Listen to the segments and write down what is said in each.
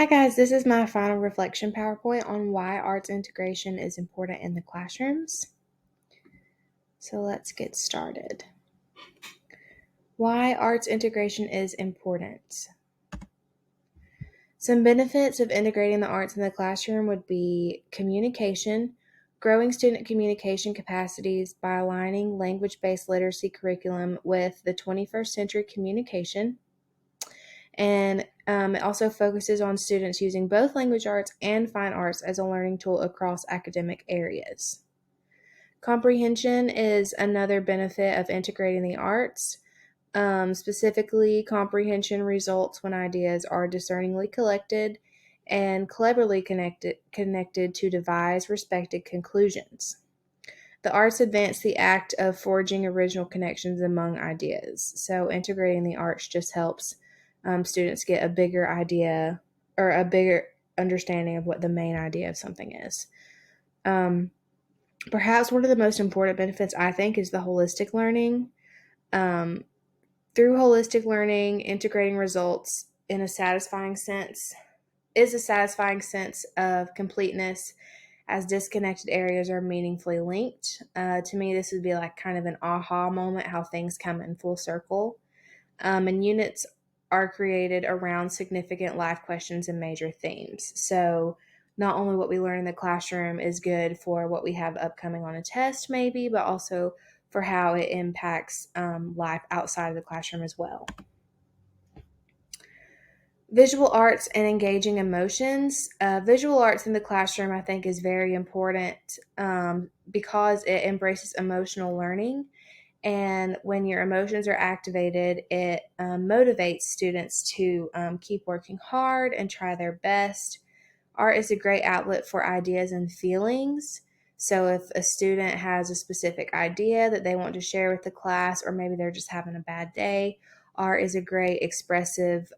Hi guys, this is my final reflection PowerPoint on why arts integration is important in the classrooms. So let's get started. Why arts integration is important. Some benefits of integrating the arts in the classroom would be communication, growing student communication capacities by aligning language-based literacy curriculum with the 21st century communication. And it also focuses on students using both language arts and fine arts as a learning tool across academic areas. Comprehension is another benefit of integrating the arts. Specifically, comprehension results when ideas are discerningly collected and cleverly connected to devise respected conclusions. The arts advance the act of forging original connections among ideas. So, integrating the arts just helps students get a bigger idea or a bigger understanding of what the main idea of something is. Perhaps one of the most important benefits, I think, is the holistic learning. Um, Through holistic learning, integrating results in a satisfying sense is a satisfying sense of completeness as disconnected areas are meaningfully linked. To me, this would be like kind of an aha moment, how things come in full circle. And units are created around significant life questions and major themes. So, not only what we learn in the classroom is good for what we have upcoming on a test, maybe, but also for how it impacts life outside of the classroom as well. Visual arts and engaging emotions. Visual arts in the classroom, I think, is very important because it embraces emotional learning. And when your emotions are activated, it motivates students to keep working hard and try their best. Art is a great outlet for ideas and feelings. So, if a student has a specific idea that they want to share with the class, or maybe they're just having a bad day, art is a great expressive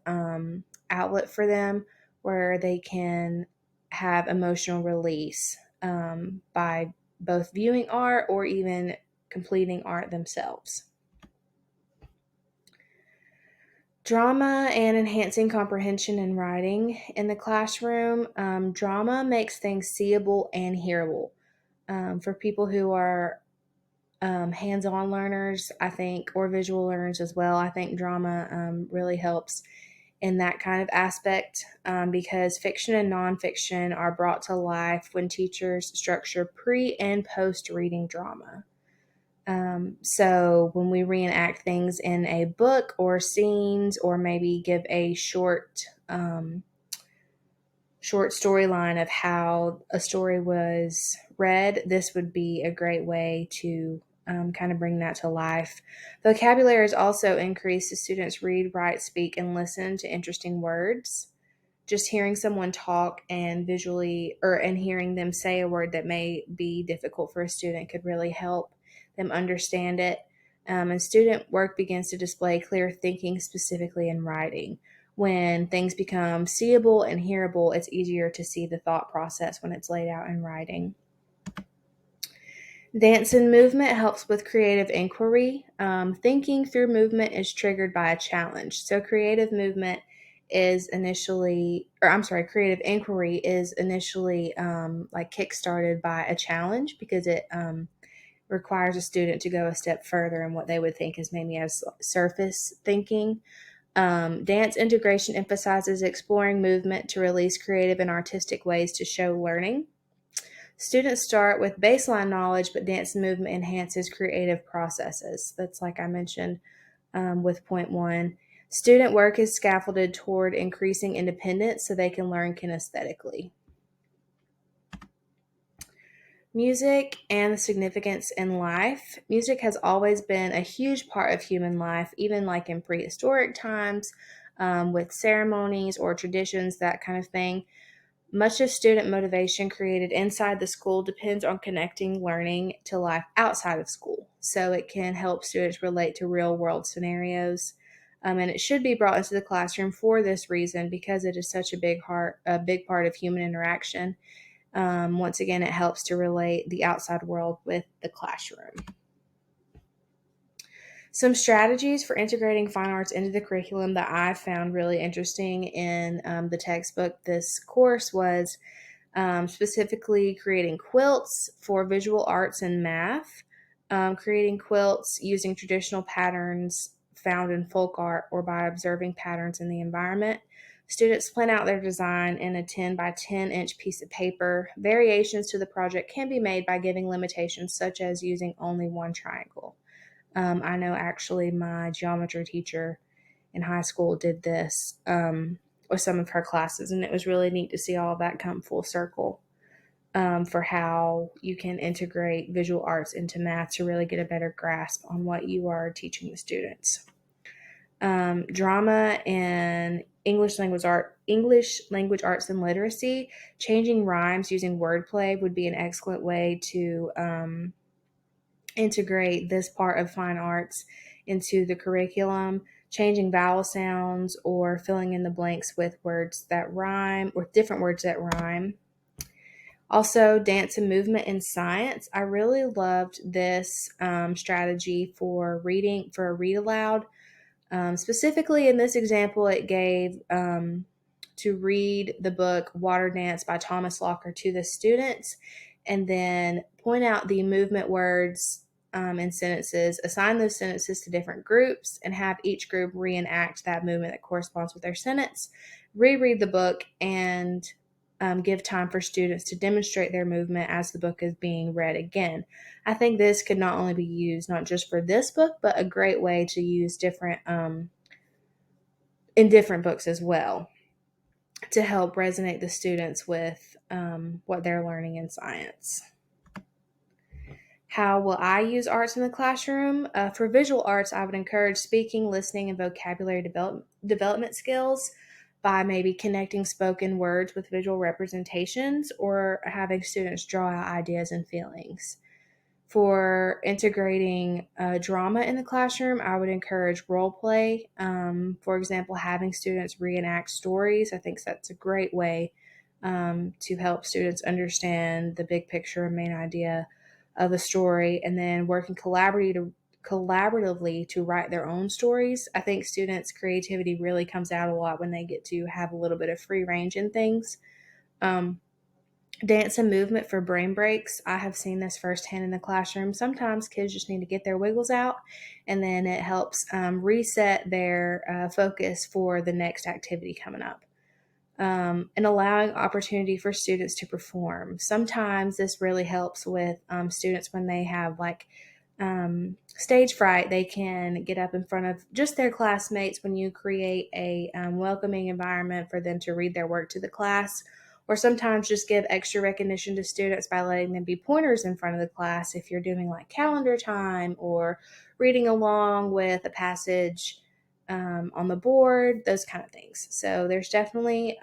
outlet for them where they can have emotional release by both viewing art or even completing art themselves. Drama and enhancing comprehension and writing in the classroom. Drama makes things seeable and hearable. For people who are hands on learners, I think, or visual learners as well, I think drama really helps in that kind of aspect because fiction and nonfiction are brought to life when teachers structure pre and post reading drama. So when we reenact things in a book or scenes, or maybe give a short storyline of how a story was read, this would be a great way to kind of bring that to life. Vocabulary is also increased as students read, write, speak, and listen to interesting words. Just hearing someone talk and visually and hearing them say a word that may be difficult for a student could really help them understand it. And student work begins to display clear thinking, specifically in writing. When things become seeable and hearable, it's easier to see the thought process when it's laid out in writing. Dance and movement helps with creative inquiry. Thinking through movement is triggered by a challenge. So creative movement is initially, creative inquiry is initially like kickstarted by a challenge because it requires a student to go a step further in what they would think is maybe as surface thinking. Dance integration emphasizes exploring movement to release creative and artistic ways to show learning. Students start with baseline knowledge, but dance movement enhances creative processes. That's like I mentioned with point one. Student work is scaffolded toward increasing independence so they can learn kinesthetically. Music and the significance in life. Music has always been a huge part of human life, even like in prehistoric times with ceremonies or traditions, that kind of thing. Much of student motivation created inside the school depends on connecting learning to life outside of school. So it can help students relate to real world scenarios. And it should be brought into the classroom for this reason because it is such a big part of human interaction. Once again, it helps to relate the outside world with the classroom. Some strategies for integrating fine arts into the curriculum that I found really interesting in the textbook this course was specifically creating quilts for visual arts and math, creating quilts using traditional patterns found in folk art or by observing patterns in the environment. Students plan out their design in a 10 by 10 inch piece of paper. Variations to the project can be made by giving limitations, such as using only one triangle. I know actually my geometry teacher in high school did this with some of her classes, and it was really neat to see all of that come full circle for how you can integrate visual arts into math to really get a better grasp on what you are teaching the students. Drama and English language arts and literacy. Changing rhymes using wordplay would be an excellent way to integrate this part of fine arts into the curriculum. Changing vowel sounds or filling in the blanks with words that rhyme or different words that rhyme. Also, dance and movement in science. I really loved this strategy for reading, for a read aloud. Specifically, in this example, it gave to read the book Water Dance by Thomas Locker to the students and then point out the movement words and sentences, assign those sentences to different groups, and have each group reenact that movement that corresponds with their sentence, reread the book, and give time for students to demonstrate their movement as the book is being read again. I think this could not only be used not just for this book, but a great way to use different in different books as well to help resonate the students with what they're learning in science. How will I use arts in the classroom? For visual arts, I would encourage speaking, listening, and vocabulary development skills by maybe connecting spoken words with visual representations or having students draw out ideas and feelings. For integrating drama in the classroom, I would encourage role play. For example, having students reenact stories. I think that's a great way to help students understand the big picture and main idea of a story, and then working collaboratively to write their own stories. I think students' creativity really comes out a lot when they get to have a little bit of free range in things. Um, Dance and movement for brain breaks. I have seen this firsthand in the classroom. Sometimes kids just need to get their wiggles out, and then it helps reset their focus for the next activity coming up. And allowing opportunity for students to perform. Sometimes this really helps with students when they have like stage fright. They can get up in front of just their classmates when you create a welcoming environment for them to read their work to the class, or sometimes just give extra recognition to students by letting them be pointers in front of the class if you're doing like calendar time or reading along with a passage on the board, those kind of things. So there's definitely